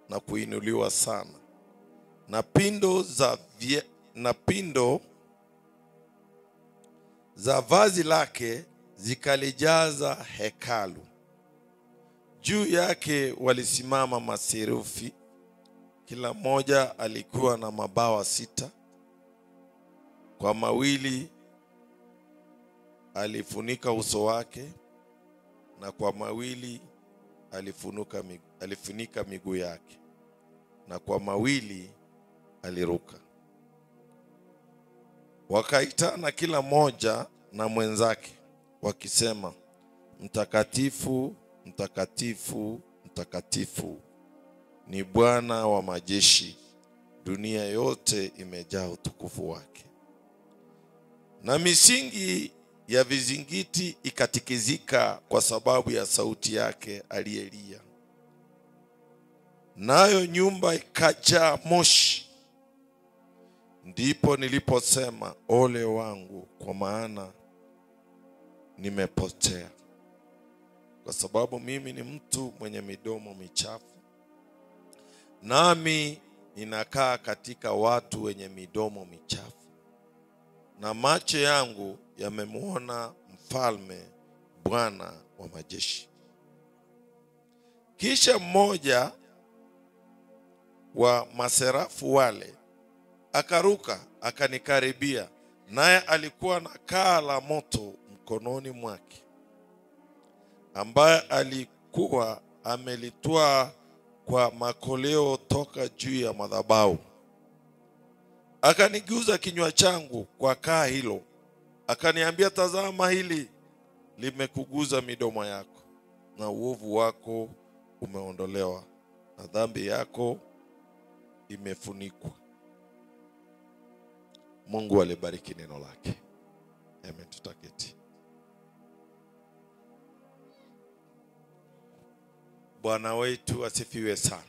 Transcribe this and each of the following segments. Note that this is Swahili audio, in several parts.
na kuinuliwa sana, na pindo za vazi lake zikalijaza hekalu. Juu yake walisimama maserufi, kila mmoja alikuwa na mabawa 6. Kwa mawili alifunika uso wake, na kwa mawili alifunika miguu yake, na kwa mawili aliruka. Wakaitana kila mmoja na mwenzake wakisema, mtakatifu, mtakatifu, mtakatifu ni Bwana wa majeshi, dunia yote imejaa utukufu wake. Na misingi ya vizingiti ikatikizika kwa sababu ya sauti yake aliyelia, nayo nyumba ikajaa moshi. Ndipo niliposema, ole wangu, kwa maana nimepotea, kwa sababu mimi ni mtu mwenye midomo michafu, nami ninakaa katika watu wenye midomo michafu, na macho yangu yamemuona Mfalme, Bwana wa majeshi. Kisha mmoja wa maserafu wale akaruka akanikaribia, naye alikuwa na kaa la moto mkononi mwake, ambaye alikuwa amelitwaa kwa makoleo toka juu ya madhabahu. Akaniguza kinywa changu kwa kaa hilo, akaniambia, tazama, hili limekuguza midomo yako, na uovu wako umeondolewa, na dhambi yako imefunikwa. Mungu alibariki neno lake. Amen. Tutaketi. Bwana wetu asifiwe sana.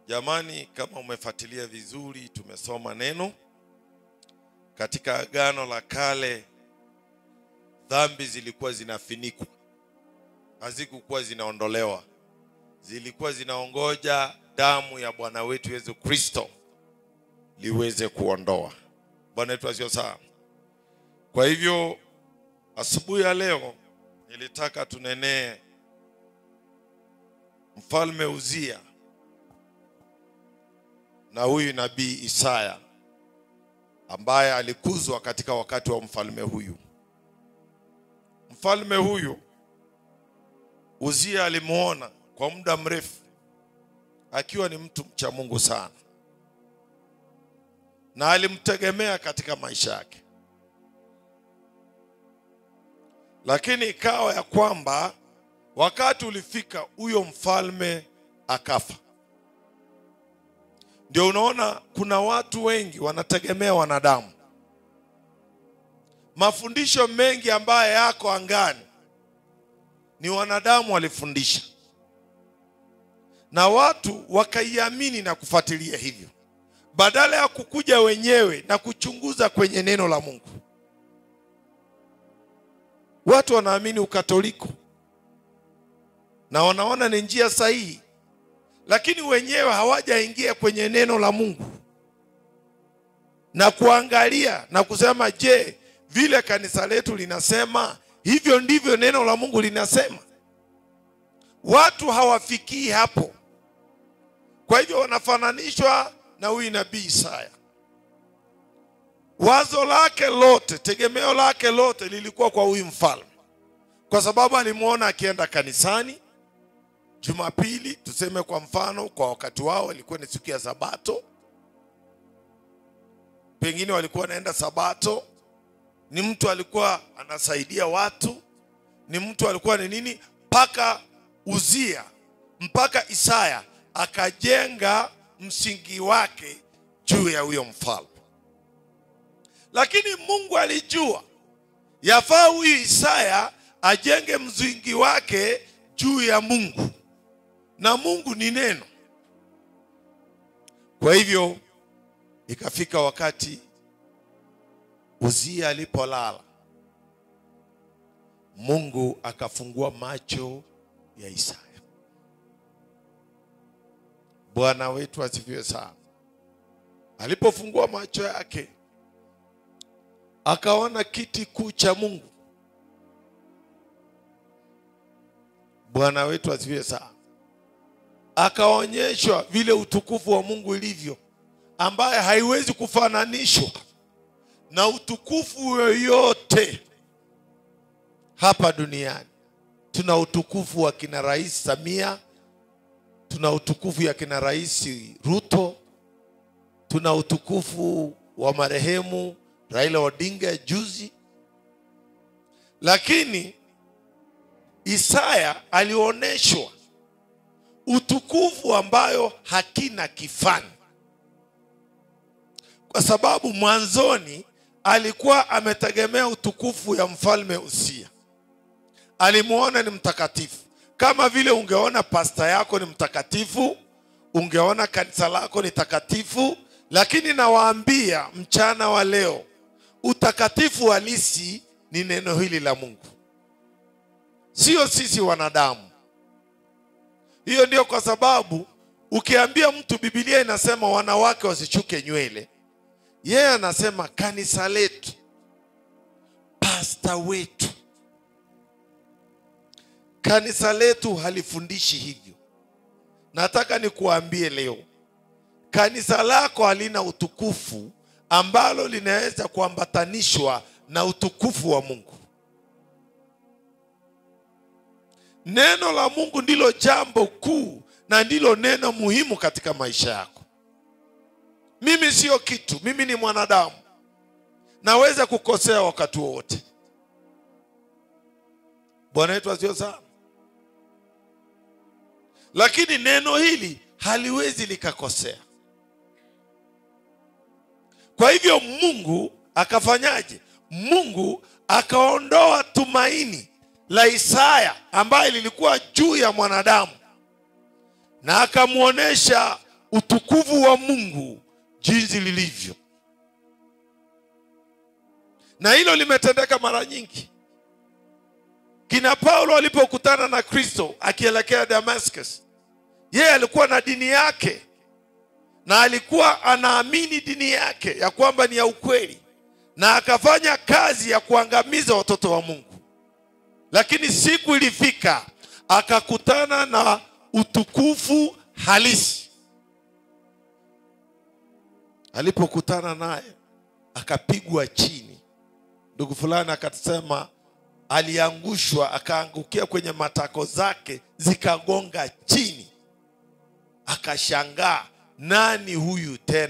Jamani, kama umefuatilia vizuri, tumesoma neno katika Agano la Kale. Dhambi zilikuwa zinafinikwa, hazikuwa zinaondolewa, zilikuwa zinaongoja damu ya Bwana wetu Yesu Kristo liweze kuondoa. Bwana wetu asifiwe sana. Kwa hivyo asubuhi ya leo nilitaka tunenee Mfalme Uzia na huyu nabii Isaya ambaye alikuzwa katika wakati wa mfalme huyu. Mfalme huyu Uzia alimuona kwa muda mrefu akiwa ni mtu mcha Mungu sana, na alimtegemea katika maisha yake. Lakini ikawa ya kwamba wakati ulifika huyo mfalme akafa. Ndio unaona kuna watu wengi wanategemea wanadamu. Mafundisho mengi ambayo yako angani ni wanadamu walifundisha, na watu wakaiamini na kufuatilia hivyo, badala ya kukuja wenyewe na kuchunguza kwenye neno la Mungu. Watu wanaamini Ukatoliko na wanaona ni njia sahihi, lakini wenyewe hawajaingia kwenye neno la Mungu na kuangalia na kusema, je, vile kanisa letu linasema hivyo ndivyo neno la Mungu linasema? Watu hawafikii hapo. Kwa hivyo wanafananishwa na huyu nabii Isaya. Wazo lake lote, tegemeo lake lote lilikuwa kwa huyu mfalme, kwa sababu alimuona akienda kanisani Jumapili. Tuseme kwa mfano, kwa wakati wao ilikuwa ni siku ya Sabato, pengine walikuwa wanaenda Sabato. Ni mtu alikuwa anasaidia watu, ni mtu alikuwa ni nini, mpaka Uzia, mpaka Isaya akajenga msingi wake juu ya huyo mfalme. Lakini Mungu alijua yafaa huyu Isaya ajenge msingi wake juu ya Mungu, na Mungu ni neno. Kwa hivyo ikafika wakati Uzia alipolala, Mungu akafungua macho ya Isaya. Bwana wetu asifiwe sana. Alipofungua macho yake, akaona kiti kuu cha Mungu. Bwana wetu asifiwe sana. Akaonyeshwa vile utukufu wa Mungu ilivyo, ambaye haiwezi kufananishwa na utukufu yoyote hapa duniani. Tuna utukufu wa kina Rais Samia, tuna utukufu ya kina Rais Ruto, tuna utukufu wa marehemu Raila Odinga juzi. Lakini Isaya alioneshwa utukufu ambayo hakina kifani, kwa sababu mwanzoni alikuwa ametegemea utukufu ya mfalme Usia. Alimuona ni mtakatifu. Kama vile ungeona pasta yako ni mtakatifu, ungeona kanisa lako ni takatifu. Lakini nawaambia mchana wa leo, utakatifu halisi ni neno hili la Mungu, sio sisi wanadamu. Hiyo ndio kwa sababu ukiambia mtu Biblia inasema wanawake wasichuke nywele, yeye anasema kanisa letu, pasta wetu. Kanisa letu halifundishi hivyo. Nataka nikuambie leo, kanisa lako halina utukufu ambalo linaweza kuambatanishwa na utukufu wa Mungu. Neno la Mungu ndilo jambo kuu na ndilo neno muhimu katika maisha yako. Mimi sio kitu, mimi ni mwanadamu. Naweza kukosea wakati wote. Bwana wetu asifiwe sana. Lakini neno hili haliwezi likakosea. Kwa hivyo Mungu akafanyaje? Mungu akaondoa tumaini la Isaya ambaye lilikuwa juu ya mwanadamu, na akamuonesha utukufu wa Mungu jinsi lilivyo. Na hilo limetendeka mara nyingi. Kina Paulo alipokutana na Kristo akielekea Damascus, yeye alikuwa na dini yake na alikuwa anaamini dini yake ya kwamba ni ya ukweli, na akafanya kazi ya kuangamiza watoto wa Mungu. Lakini siku ilifika akakutana na utukufu halisi. Alipokutana naye akapigwa chini. Ndugu fulani akasema aliangushwa, akaangukia kwenye matako zake zikagonga chini. Akashangaa, nani huyu tena?